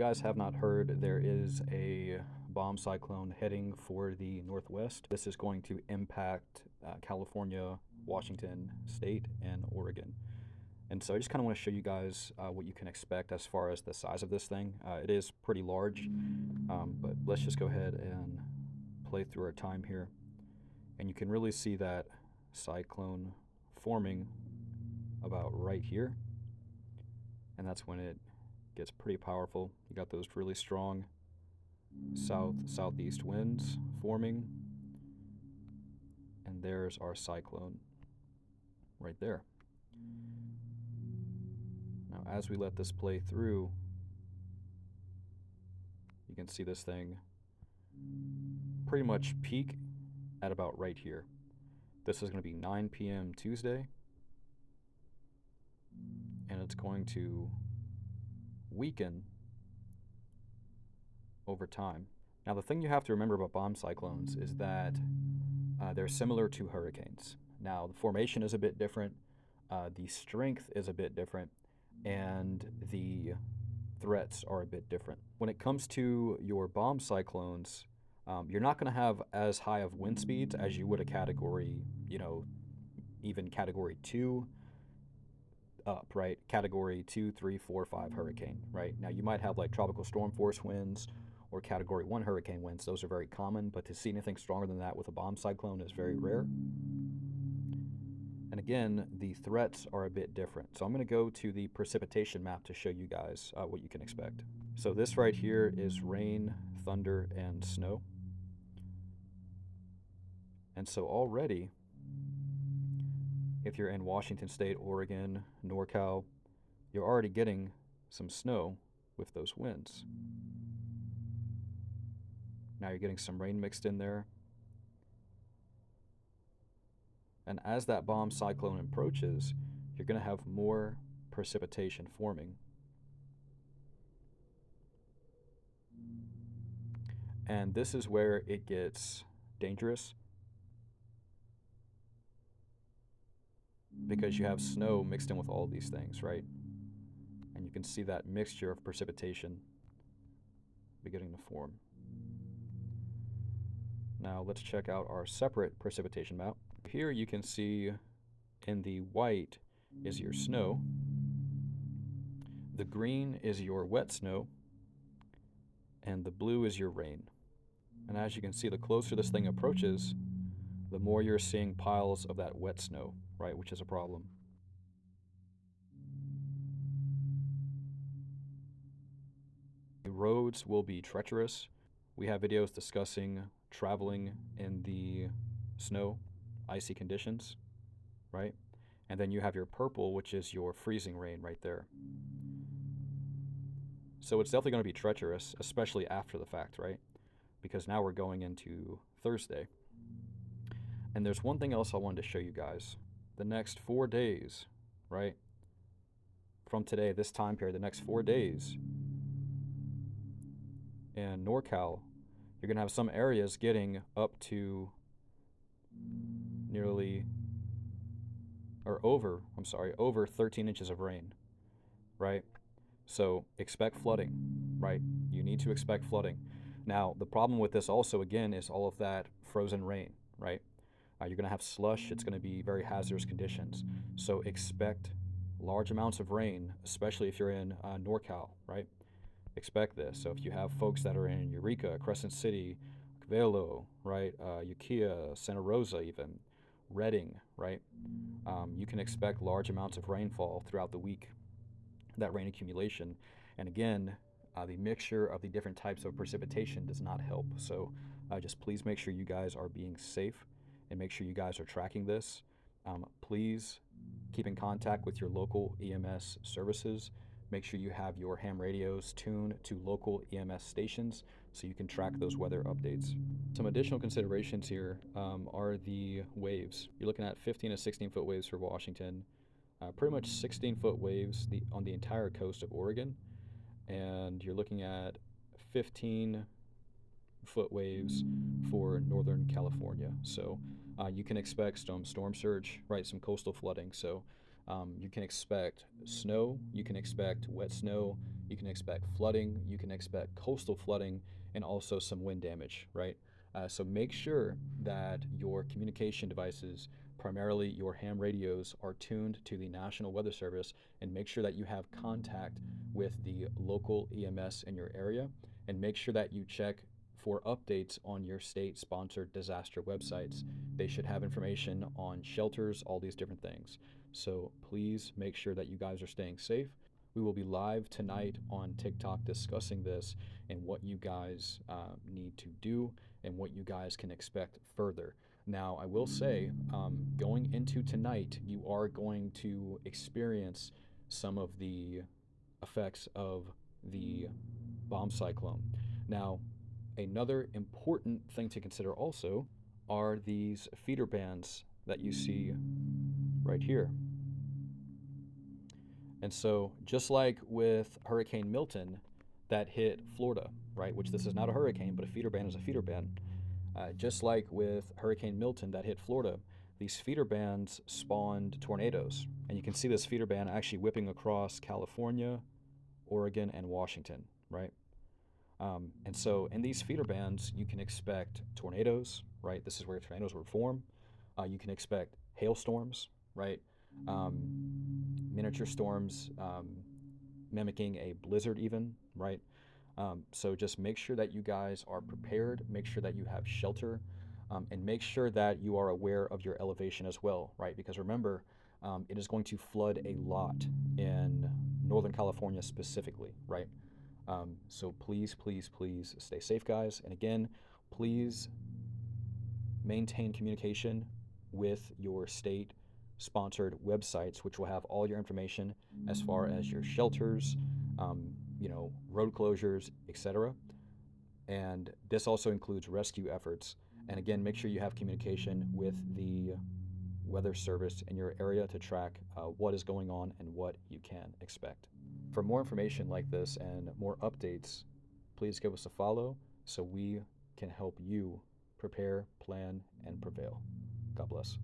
you guys have not heard, there is a bomb cyclone heading for the northwest. This is going to impact California, Washington State, and Oregon. And so I just kind of want to show you guys what you can expect as far as the size of this thing. It is pretty large, but let's just go ahead and play through our time here. And you can really see that cyclone forming about right here. And that's when it gets pretty powerful. You got those really strong southeast winds forming, and there's our cyclone right there. Now as we let this play through, you can see this thing pretty much peak at about right here. This is going to be 9 p.m. Tuesday, and it's going to weaken over time. Now the thing you have to remember about bomb cyclones is that they're similar to hurricanes. Now the formation is a bit different, the strength is a bit different, and the threats are a bit different. When it comes to your bomb cyclones, you're not going to have as high of wind speeds as you would a category, even category 2 up, right? Category 2, 3, 4, 5 hurricane, right? Now you might have like tropical storm force winds or category 1 hurricane winds. Those are very common, but to see anything stronger than that with a bomb cyclone is very rare. And again, the threats are a bit different. So I'm going to go to the precipitation map to show you guys what you can expect. So this right here is rain, thunder, and snow. And so already, if you're in Washington State, Oregon, NorCal, you're already getting some snow with those winds. Now you're getting some rain mixed in there. And as that bomb cyclone approaches, you're going to have more precipitation forming. And this is where it gets dangerous, because you have snow mixed in with all these things, right? And you can see that mixture of precipitation beginning to form. Now let's check out our separate precipitation map. Here you can see in the white is your snow, the green is your wet snow, and the blue is your rain. And as you can see, the closer this thing approaches, the more you're seeing piles of that wet snow, right, which is a problem. The roads will be treacherous. We have videos discussing traveling in the snow, icy conditions, right? And then you have your purple, which is your freezing rain right there. So it's definitely going to be treacherous, especially after the fact, right? Because now we're going into Thursday. And there's one thing else I wanted to show you guys. The next 4 days, right? From today, this time period, the next 4 days in NorCal, you're going to have some areas getting up to over 13 inches of rain, right? So expect flooding, right? You need to expect flooding. Now, the problem with this also, again, is all of that frozen rain, right? You're going to have slush. It's going to be very hazardous conditions. So expect large amounts of rain, especially if you're in NorCal, right? Expect this. So if you have folks that are in Eureka, Crescent City, Cabello, right, Ukiah, Santa Rosa even, Redding, right, you can expect large amounts of rainfall throughout the week, that rain accumulation. And again, the mixture of the different types of precipitation does not help. So just please make sure you guys are being safe and make sure you guys are tracking this. Please keep in contact with your local EMS services. Make sure you have your ham radios tuned to local EMS stations so you can track those weather updates. Some additional considerations here are the waves. You're looking at 15 to 16 foot waves for Washington, pretty much 16-foot waves on the entire coast of Oregon, and you're looking at 15-foot waves for Northern California. So you can expect some storm surge, right, some coastal flooding. So you can expect snow, you can expect wet snow, you can expect flooding, you can expect coastal flooding, and also some wind damage, right? So make sure that your communication devices, primarily your ham radios, are tuned to the National Weather Service, and make sure that you have contact with the local EMS in your area, and make sure that you check for updates on your state-sponsored disaster websites. They should have information on shelters, all these different things. So please make sure that you guys are staying safe. We will be live tonight on TikTok discussing this and what you guys need to do and what you guys can expect further. Now, I will say, going into tonight, you are going to experience some of the effects of the bomb cyclone. Now, another important thing to consider also are these feeder bands that you see right here. And so, just like with Hurricane Milton that hit Florida, right, which this is not a hurricane, but a feeder band is a feeder band. Just like with Hurricane Milton that hit Florida, these feeder bands spawned tornadoes. And you can see this feeder band actually whipping across California, Oregon, and Washington, right? And so in these feeder bands, you can expect tornadoes, right? This is where tornadoes would form. You can expect hailstorms, right? Um, Miniature storms, mimicking a blizzard even, right? So just make sure that you guys are prepared, make sure that you have shelter, and make sure that you are aware of your elevation as well, right? Because remember, it is going to flood a lot in Northern California specifically, right? So please, please, please stay safe, guys. And again, please maintain communication with your state sponsored websites, which will have all your information as far as your shelters, road closures, etc. And this also includes rescue efforts. And again, make sure you have communication with the weather service in your area to track what is going on and what you can expect. For more information like this and more updates, please give us a follow so we can help you prepare, plan, and prevail. God bless.